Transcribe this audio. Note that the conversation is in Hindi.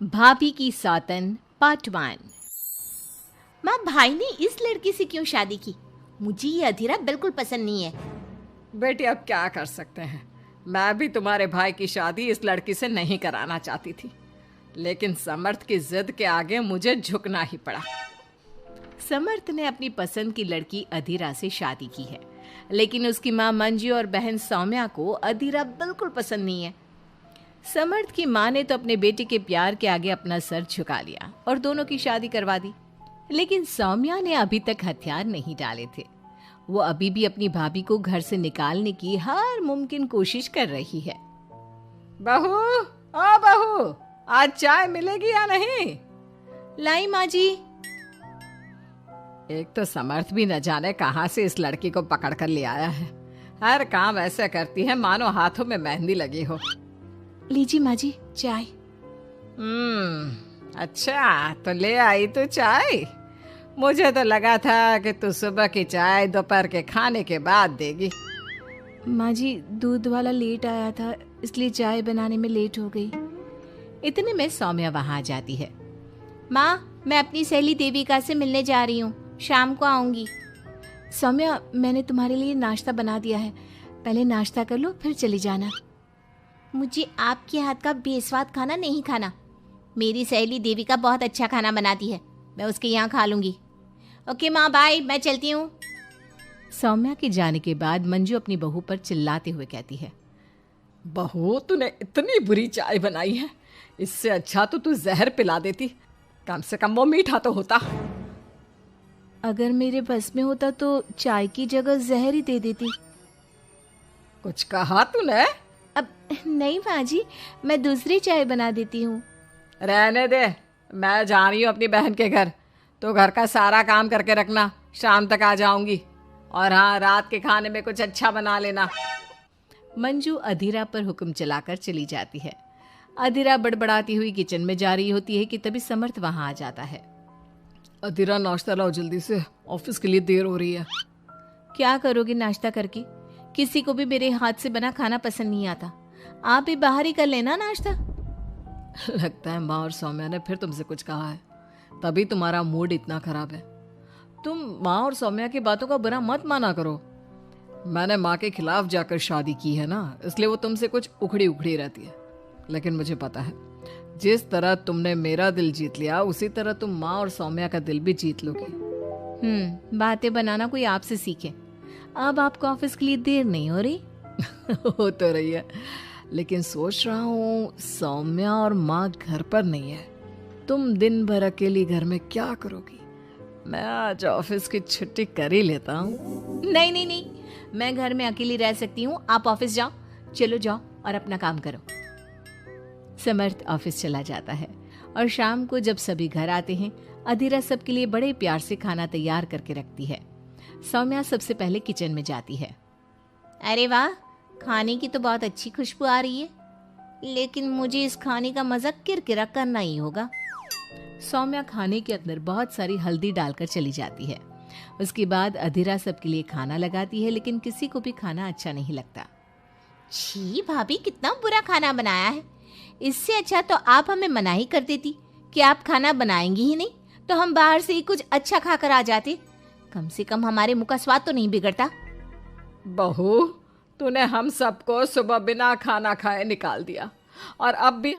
भाभी की सौतन पार्ट 1। माँ, भाई ने इस लड़की से क्यों शादी की? मुझे ये अधीरा बिल्कुल पसंद नहीं है। बेटी अब क्या कर सकते हैं, मैं भी तुम्हारे भाई की शादी इस लड़की से नहीं कराना चाहती थी, लेकिन समर्थ की जिद के आगे मुझे झुकना ही पड़ा। समर्थ ने अपनी पसंद की लड़की अधीरा से शादी की है, लेकिन उसकी माँ मंजू और बहन सौम्या को अधीरा बिल्कुल पसंद नहीं है। समर्थ की माँ ने तो अपने बेटे के प्यार के आगे अपना सर झुका लिया और दोनों की शादी करवा दी, लेकिन सौम्या ने अभी तक हथियार नहीं डाले थे। वो अभी भी अपनी भाभी को घर से निकालने की हर मुमकिन कोशिश कर रही है। बहू, ओ बहू, आज चाय मिलेगी या नहीं? लाई माँ जी। एक तो समर्थ भी न जाने कहां से इस लड़की को पकड़ कर ले आया है। हर काम ऐसे करती है मानो हाथों में मेहंदी लगी हो। लीजिए माँ जी चाय। अच्छा तो ले आई तू चाय। मुझे तो लगा था कि तू सुबह की चाय दोपहर के खाने के बाद देगी। माँ जी दूध वाला लेट आया था, इसलिए चाय बनाने में लेट हो गई। इतने में सौम्या वहां आ जाती है। माँ, मैं अपनी सहेली देविका से मिलने जा रही हूँ, शाम को आऊंगी। सौम्या, मैंने तुम्हारे लिए नाश्ता बना दिया है, पहले नाश्ता कर लो फिर चली जाना। मुझे आपके हाथ का बेस्वाद खाना नहीं खाना। मेरी सहेली देविका बहुत अच्छा खाना बनाती है, मैं उसके यहाँ खा लूंगी। ओके माँ, बाय, मैं चलती हूँ। सौम्या के जाने के बाद मंजू अपनी बहू पर चिल्लाते हुए कहती है, बहू तूने इतनी बुरी चाय बनाई है, इससे अच्छा तो तू जहर पिला देती, कम से कम वो मीठा तो होता। अगर मेरे बस में होता तो चाय की जगह जहर ही दे देती। कुछ कहा तूने? अब नहीं माँ जी, मैं दूसरी चाय बना देती हूँ। रहने दे, मैं जा रही हूँ अपनी बहन के घर, तो घर का सारा काम करके रखना, शाम तक आ जाऊंगी। और हाँ, रात के खाने में कुछ अच्छा बना लेना। मंजू अधीरा पर हुक्म चलाकर चली जाती है। अधीरा बड़बड़ाती हुई किचन में जा रही होती है कि तभी समर्थ वहां आ जाता है। अधीरा नाश्ता लाओ जल्दी से, ऑफिस के लिए देर हो रही है। क्या करोगे नाश्ता करके? किसी को भी मेरे हाथ से बना खाना पसंद नहीं आता, आप भी बाहर ही कर लेना नाश्ता। लगता है माँ और सौम्या ने फिर तुमसे कुछ कहा है, तभी तुम्हारा मूड इतना खराब है। तुम माँ और सौम्या की बातों का बुरा मत माना करो। मैंने माँ के खिलाफ जाकर शादी की है ना, इसलिए वो तुमसे कुछ उखड़ी उखड़ी रहती है। लेकिन मुझे पता है, जिस तरह तुमने मेरा दिल जीत लिया, उसी तरह तुम माँ और सौम्या का दिल भी जीत लोगी। बातें बनाना कोई आपसे सीखे। अब आपको ऑफिस के लिए देर नहीं हो रही? हो तो रही है, लेकिन सोच रहा हूँ सौम्या और माँ घर पर नहीं है, तुम दिन भर अकेली घर में क्या करोगी? मैं आज ऑफिस की छुट्टी कर ही लेता हूँ। नहीं नहीं नहीं, मैं घर में अकेली रह सकती हूँ, आप ऑफिस जाओ। चलो जाओ और अपना काम करो। समर्थ ऑफिस चला जाता है और शाम को जब सभी घर आते हैं, अधीरा सबके लिए बड़े प्यार से खाना तैयार करके रखती है। सौम्या सबसे पहले किचन में जाती है। अरे वाह, खाने की तो बहुत अच्छी खुशबू आ रही है, लेकिन मुझे इस खाने का मजा किरकिरा करना ही होगा। सौम्या खाने के अंदर बहुत सारी हल्दी डालकर चली जाती है। उसके बाद अधीरा सबके लिए खाना लगाती है, लेकिन किसी को भी खाना अच्छा नहीं लगता। छी भाभी, कितना बुरा खाना बनाया है। इससे अच्छा तो आप हमें मना ही कर देती कि आप खाना बनाएंगी ही नहीं, तो हम बाहर से ही कुछ अच्छा खाकर आ जाते। कम से कम हमारे मुंह का स्वाद तो नहीं बिगड़ता। बहू, तूने हम सबको सुबह बिना खाना खाए निकाल दिया, और अब भी